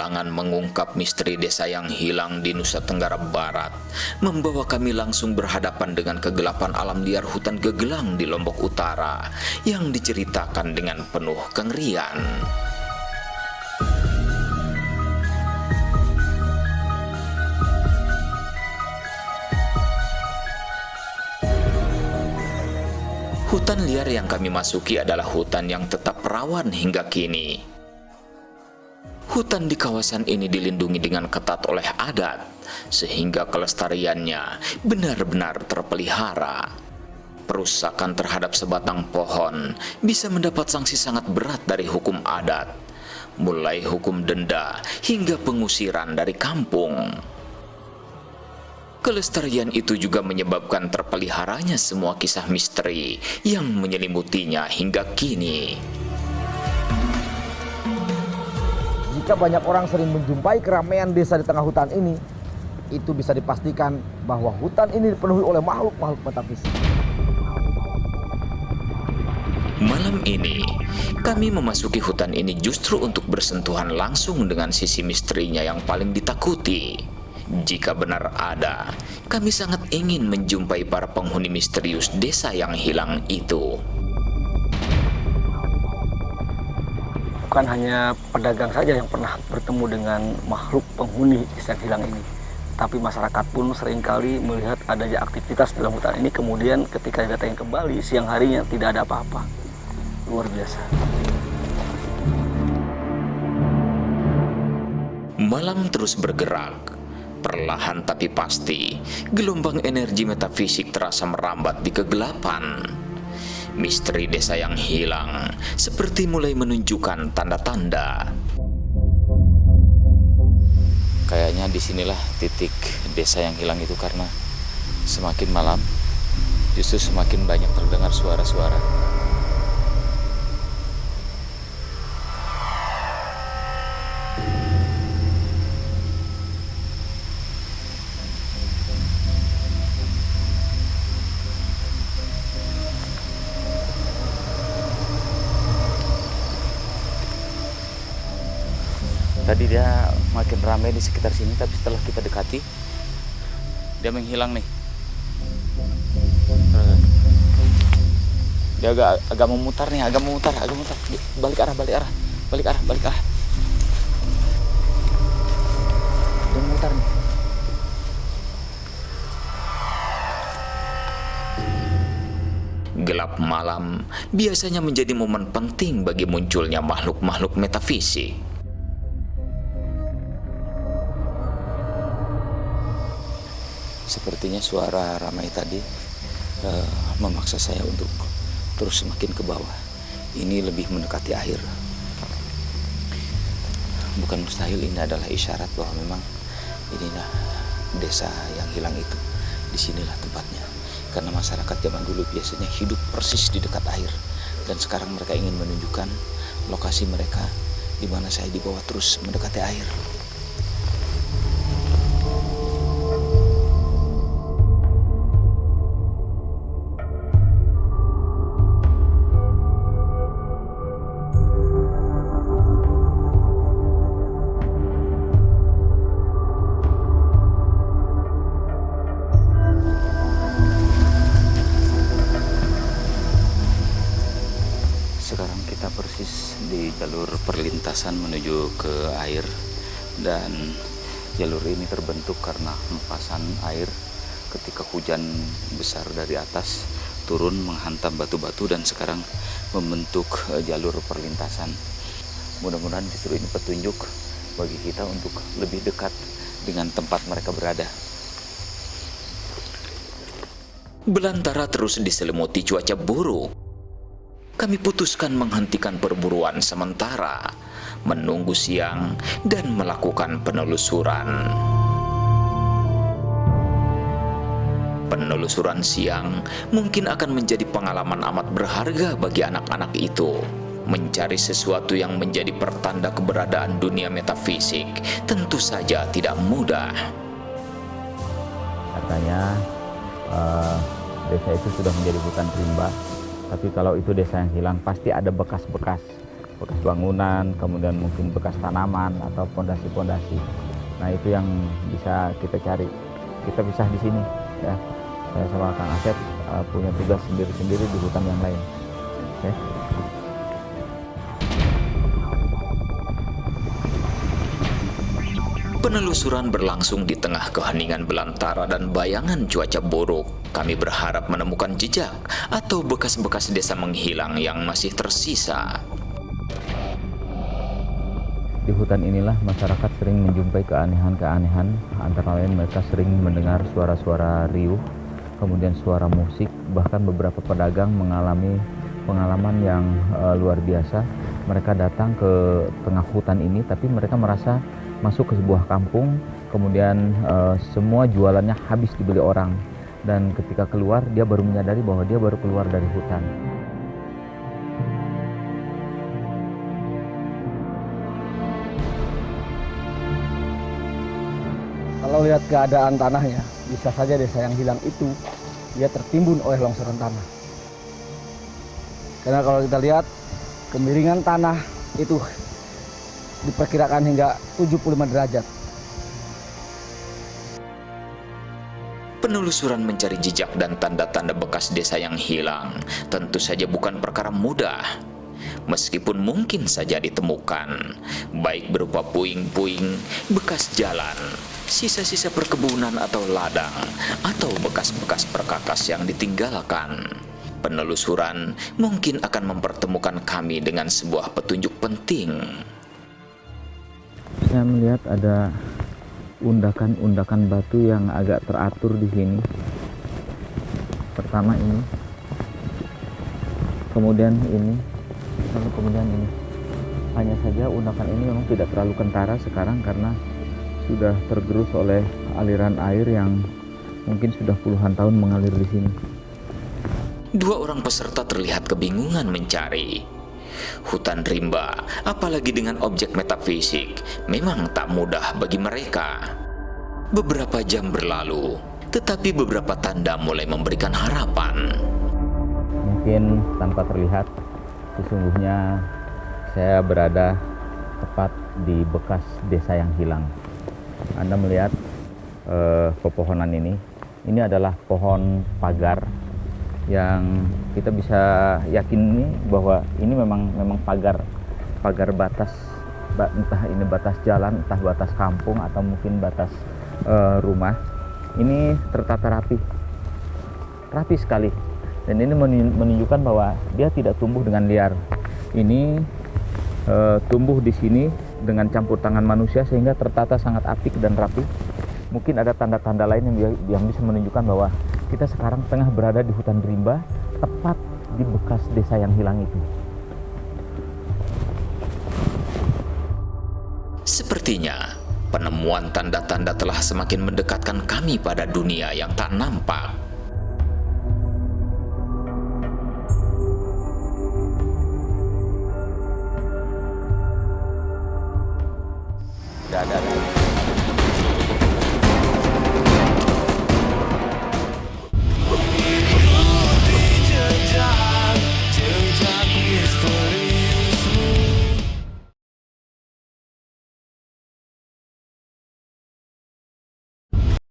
petualangan mengungkap misteri desa yang hilang di Nusa Tenggara Barat membawa kami langsung berhadapan dengan kegelapan alam liar hutan Gegelang di Lombok Utara yang diceritakan dengan penuh kengerian. Hutan liar yang kami masuki adalah hutan yang tetap rawan hingga kini. Hutan di kawasan ini dilindungi dengan ketat oleh adat, sehingga kelestariannya benar-benar terpelihara. Perusakan terhadap sebatang pohon bisa mendapat sanksi sangat berat dari hukum adat, mulai hukum denda hingga pengusiran dari kampung. Kelestarian itu juga menyebabkan terpeliharanya semua kisah misteri yang menyelimutinya hingga kini. Jika banyak orang sering menjumpai keramaian desa di tengah hutan ini, itu bisa dipastikan bahwa hutan ini dipenuhi oleh makhluk-makhluk metafisik. Malam ini, kami memasuki hutan ini justru untuk bersentuhan langsung dengan sisi misterinya yang paling ditakuti. Jika benar ada, kami sangat ingin menjumpai para penghuni misterius desa yang hilang itu. Bukan hanya pedagang saja yang pernah bertemu dengan makhluk penghuni desa yang hilang ini, tapi masyarakat pun seringkali melihat adanya aktivitas dalam hutan ini, kemudian ketika didatangi kembali siang harinya tidak ada apa-apa. Luar biasa. Malam terus bergerak. Perlahan tapi pasti, gelombang energi metafisik terasa merambat di kegelapan. Misteri desa yang hilang seperti mulai menunjukkan tanda-tanda. Kayaknya disinilah titik desa yang hilang itu, karena semakin malam justru semakin banyak terdengar suara-suara. Tadi dia makin ramai di sekitar sini, tapi setelah kita dekati, dia menghilang nih. Dia agak memutar nih, agak memutar. Balik arah. Dia memutar nih. Gelap malam biasanya menjadi momen penting bagi munculnya makhluk-makhluk metafisik. Sepertinya suara ramai tadi memaksa saya untuk terus semakin ke bawah. Ini lebih mendekati air. Bukan mustahil ini adalah isyarat bahwa memang inilah desa yang hilang itu. Disinilah tempatnya. Karena masyarakat zaman dulu biasanya hidup persis di dekat air. Dan sekarang mereka ingin menunjukkan lokasi mereka di mana saya dibawa terus mendekati air. Sekarang kita persis di jalur perlintasan menuju ke air, dan jalur ini terbentuk karena hempasan air ketika hujan besar dari atas turun menghantam batu-batu dan sekarang membentuk jalur perlintasan. Mudah-mudahan justru ini petunjuk bagi kita untuk lebih dekat dengan tempat mereka berada. Belantara terus diselimuti cuaca buruk. Kami putuskan menghentikan perburuan sementara, menunggu siang, dan melakukan penelusuran. Penelusuran siang mungkin akan menjadi pengalaman amat berharga bagi anak-anak itu. Mencari sesuatu yang menjadi pertanda keberadaan dunia metafisik tentu saja tidak mudah. Katanya desa itu sudah menjadi hutan rimba. Tapi kalau itu desa yang hilang, pasti ada bekas-bekas bekas bangunan, kemudian mungkin bekas tanaman atau pondasi-pondasi. Nah, itu yang bisa kita cari. Kita pisah di sini ya. Saya sama Kang Asep punya tugas sendiri-sendiri di hutan yang lain. Oke. Penelusuran berlangsung di tengah keheningan belantara dan bayangan cuaca buruk. Kami berharap menemukan jejak atau bekas-bekas desa menghilang yang masih tersisa. Di hutan inilah masyarakat sering menjumpai keanehan-keanehan, antara lain mereka sering mendengar suara-suara riuh, kemudian suara musik, bahkan beberapa pedagang mengalami pengalaman yang luar biasa. Mereka datang ke tengah hutan ini, tapi mereka merasa masuk ke sebuah kampung, kemudian semua jualannya habis dibeli orang. Dan ketika keluar, dia baru menyadari bahwa dia baru keluar dari hutan. Kalau lihat keadaan tanahnya, bisa saja desa yang hilang itu dia tertimbun oleh longsoran tanah. Karena kalau kita lihat kemiringan tanah itu diperkirakan hingga 75 derajat. Penelusuran mencari jejak dan tanda-tanda bekas desa yang hilang tentu saja bukan perkara mudah. Meskipun mungkin saja ditemukan, baik berupa puing-puing, bekas jalan, sisa-sisa perkebunan atau ladang, atau bekas-bekas perkakas yang ditinggalkan. Penelusuran mungkin akan mempertemukan kami dengan sebuah petunjuk penting. Saya melihat ada undakan-undakan batu yang agak teratur di sini. Pertama ini, kemudian ini, lalu kemudian ini. Hanya saja undakan ini memang tidak terlalu kentara sekarang karena sudah tergerus oleh aliran air yang mungkin sudah puluhan tahun mengalir di sini. Dua orang peserta terlihat kebingungan mencari. Hutan rimba, apalagi dengan objek metafisik, memang tak mudah bagi mereka. Beberapa jam berlalu, tetapi beberapa tanda mulai memberikan harapan. Mungkin tanpa terlihat, sesungguhnya saya berada tepat di bekas desa yang hilang. Anda melihat pepohonan ini adalah pohon pagar yang kita bisa yakin bahwa ini memang pagar batas, entah ini batas jalan, entah batas kampung atau mungkin batas rumah. Ini tertata rapi sekali, dan ini menunjukkan bahwa dia tidak tumbuh dengan liar. Ini tumbuh di sini dengan campur tangan manusia sehingga tertata sangat apik dan rapi. Mungkin ada tanda-tanda lain yang bisa menunjukkan bahwa kita sekarang tengah berada di hutan rimba, tepat di bekas desa yang hilang itu. Sepertinya penemuan tanda-tanda telah semakin mendekatkan kami pada dunia yang tak nampak.